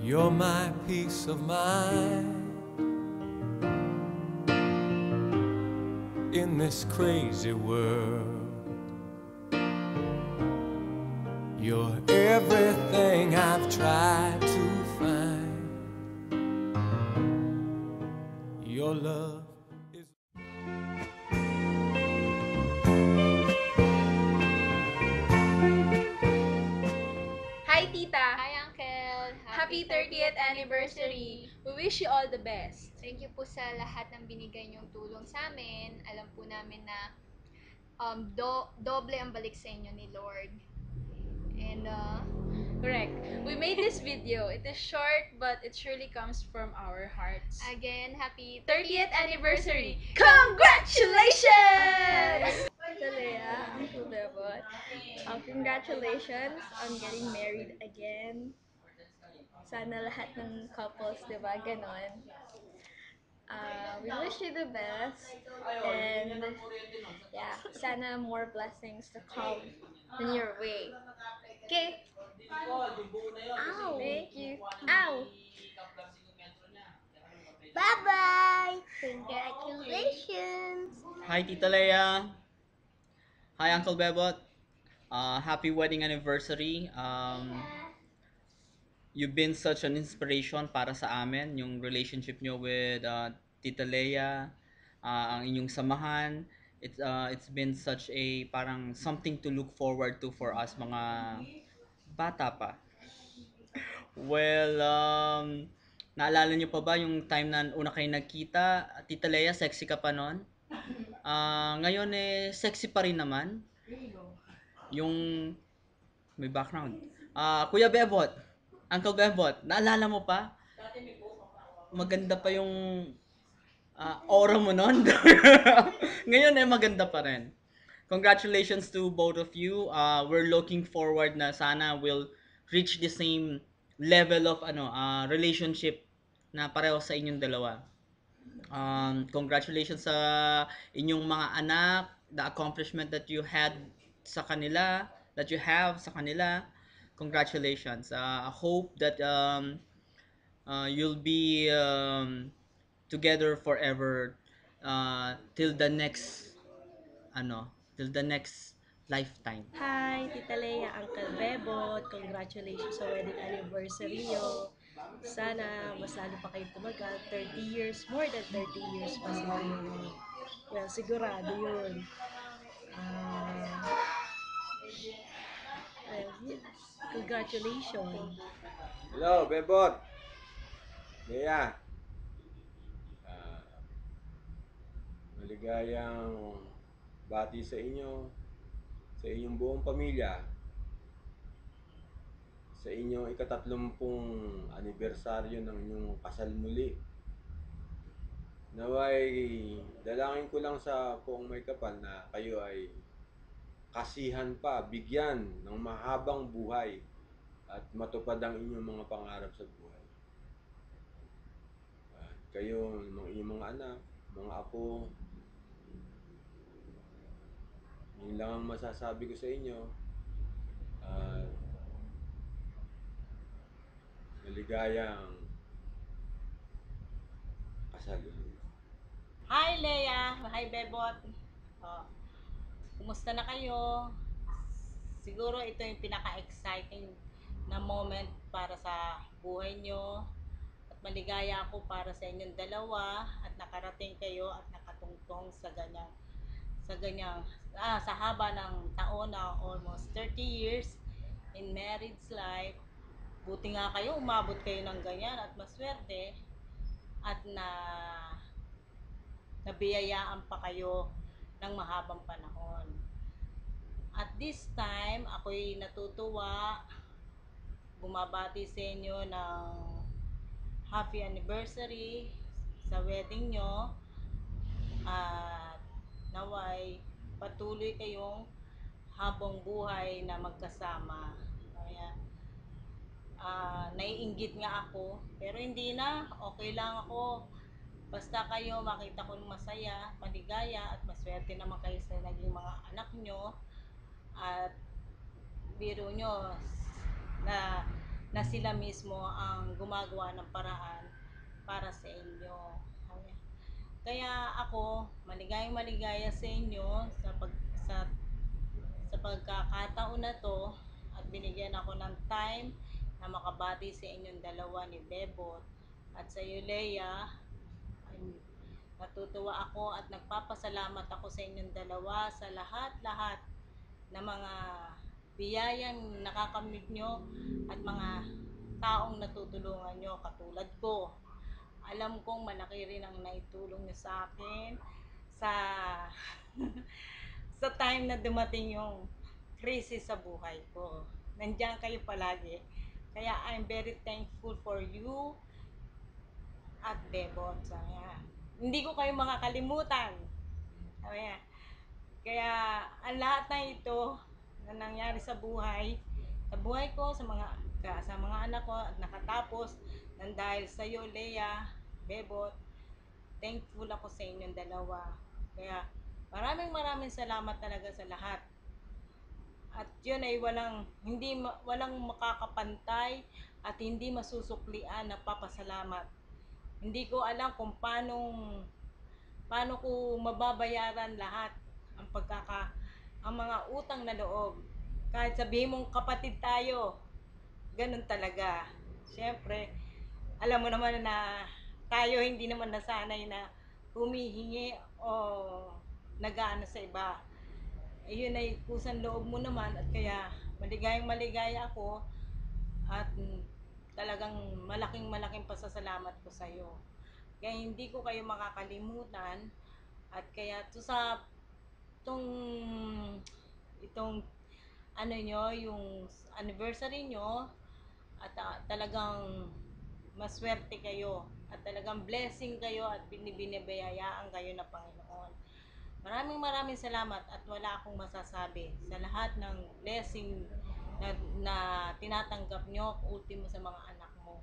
You're my peace of mind in this crazy world. You're everything I've tried to find. Your love is... Hi, Tita! Hi, Uncle! Happy 30th anniversary! We wish you all the best. Thank you po sa lahat ng binigay niyong tulong sa amin. Alam po namin na doble ang balik sa inyo ni Lord. And Correct. We made this video. It is short, but it surely comes from our hearts. again, happy 30th anniversary! Congratulations! Talea, Uncle Bebot. Congratulations on getting married again. Sana lahat ng couples, di ba, ganon. We wish you the best. And, yeah, sana more blessings to come in your way. Okay? Ow! Thank you. Ow! Bye-bye! Congratulations! Hi, Tita Leia. Hi, Uncle Bebot. Happy wedding anniversary. You've been such an inspiration para sa amin, yung relationship nyo with Tita Leia, ang inyong samahan. It's been such a parang something to look forward to for us mga bata pa. Well, naalala nyo pa ba yung time na una kayo nagkita? Tita Leia, sexy ka pa nun? Ngayon sexy pa rin naman. Yung may background. Kuya Bebot, Uncle Bebot, naalala mo pa? Maganda pa yung aura mo nun. Ngayon maganda pa rin. Congratulations to both of you. We're looking forward na sana we'll reach the same level of relationship na pareho sa inyong dalawa. Congratulations sa inyong mga anak, the accomplishment that you had sa kanila, that you have sa kanila. Congratulations. I hope that you'll be together forever till the next till the next lifetime. Hi, Tita Leia, Uncle Bebot. Congratulations sa wedding anniversary nyo. Sana mas lalo pa kayo tumagal. 30 years, more than 30 years pa siguro. Well, sigurado yun. Yes. Congratulations. Hello, Bebot. Leia. Maligayang bati sa inyo, sa inyong buong pamilya, sa inyong ika-30 anibersaryo ng inyong kasal muli. Naway, dalangin ko lang sa Poong May Kapal na kayo ay kasihan pa, bigyan ng mahabang buhay at matupad ang inyong mga pangarap sa buhay. At kayo, ng inyong mga anak, mga apo, yun lang ang masasabi ko sa inyo. Maligayang kasal ulit. Hi, Leia. Hi, Bebot. Oh, kumusta na kayo? Siguro ito yung pinaka-exciting na moment para sa buhay nyo. At maligaya ako para sa inyong dalawa at nakarating kayo at nakatungtong sa haba ng taon na almost 30 years in marriage life. Buti nga kayo, umabot kayo ng ganyan at maswerte at nabiyayaan pa kayo ng mahabang panahon. At this time, ako'y natutuwa bumabati sa inyo ng happy anniversary sa wedding nyo at naway patuloy kayong habang buhay na magkasama. Kaya naiinggit nga ako pero hindi na, okay lang ako basta kayo makita ko masaya, maligaya at maswerte naman kayo sa naging mga anak nyo. At biro nyo na na sila mismo ang gumagawa ng paraan para sa inyo. Kaya ako, maligaya sa inyo sa pagkakataon na to at binigyan ako ng time na makabati sa inyong dalawa ni Bebot at sa iyo, Leia. Natutuwa ako at nagpapasalamat ako sa inyong dalawa sa lahat-lahat na mga biyayang nakakamit nyo at mga taong natutulungan nyo katulad ko. Alam kong malaki rin ang naitulong nyo sa akin sa sa time na dumating yung crisis sa buhay ko. Nandiyan kayo palagi. Kaya I'm very thankful for you at Bebot. Hindi ko kayo makakalimutan. Kaya ang lahat na ito na nangyari sa buhay ko, sa mga anak ko at nakatapos nang dahil sa iyo, Leia, Bebot. Thankful ako sa inyong dalawa. Kaya maraming salamat talaga sa lahat. At yun ay walang makakapantay at hindi masusuklian na papasalamat. Hindi ko alam kung paano ko mababayaran lahat ang mga utang na loob. Kahit sabihin mong kapatid tayo, ganun talaga. Siyempre, alam mo naman na tayo hindi naman nasanay na humihingi o nag-aano sa iba. Yun ay kusang loob mo naman at kaya maligaya ako at talagang malaking pasasalamat ko sa iyo. Kaya hindi ko kayo makakalimutan at kaya itong ano nyo, yung anniversary nyo at talagang maswerte kayo at talagang blessing kayo at binibayayaan kayo ng Panginoon. Maraming salamat at wala akong masasabi sa lahat ng blessing na tinatanggap nyo, ultimo sa mga anak mo.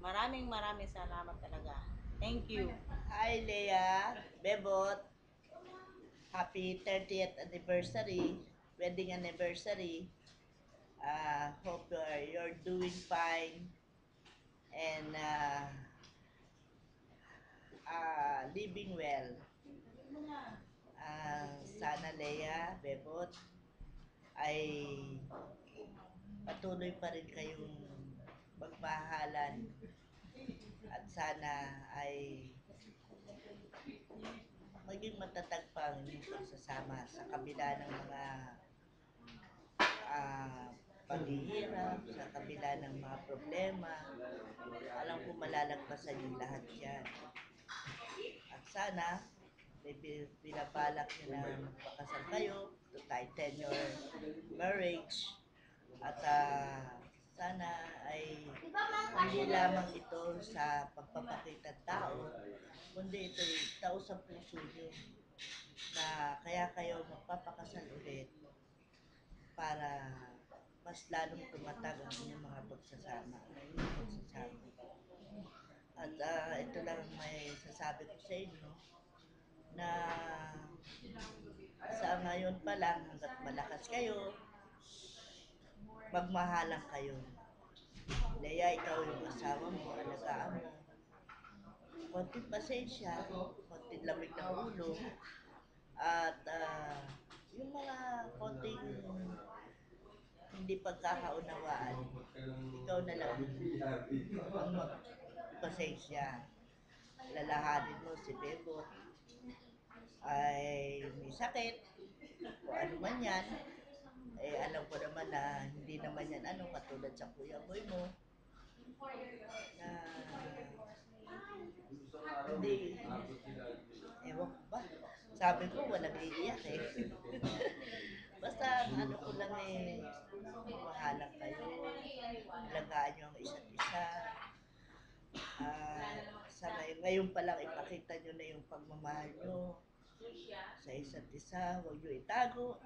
Maraming salamat talaga. Thank you. Hi, Leia, Bebot. Happy 30th anniversary, wedding anniversary. Hope you're doing fine and living well. Sana, Leia, Bebot, ay patuloy pa rin kayong magmahalan at sana ay maging matatag pa ang inyong pagsasama sa kabila ng mga paghihirap, sa kabila ng mga problema. Alam ko malalagpasan yung lahat yan. At sana, may binabalak nyo na magpakasal kayo to tighten your marriage. At sana ay hindi lamang ito sa pagpapakita tao, kundi ito ay tao sa puso nyo na kaya kayo magpapakasal ulit para mas lalong tumatag ang inyong mga pagsasama. At ito lang may sasabi ko sa inyo na sa ngayon pa lang hanggat malakas kayo, magmahalan kayo. Leia, ikaw yung asawa mo, alagaan mo. Konting pasensya, konting lamig ng ulo, at yung mga konting hindi pagkakaunawaan, ikaw na lang ang magpasensya. Lalahanin mo si Bebot ay may sakit, o ano man yan, alam ko naman na hindi naman yan katulad sa kuya boy mo na hindi, ewan ko ba, sabi ko walang iiyak basta ko lang mahalang kayo, alagaan nyo ang isa't isa. Sa ngayon pa lang ipakita nyo na yung pagmamahal nyo sa isa't isa, huwag nyo itago.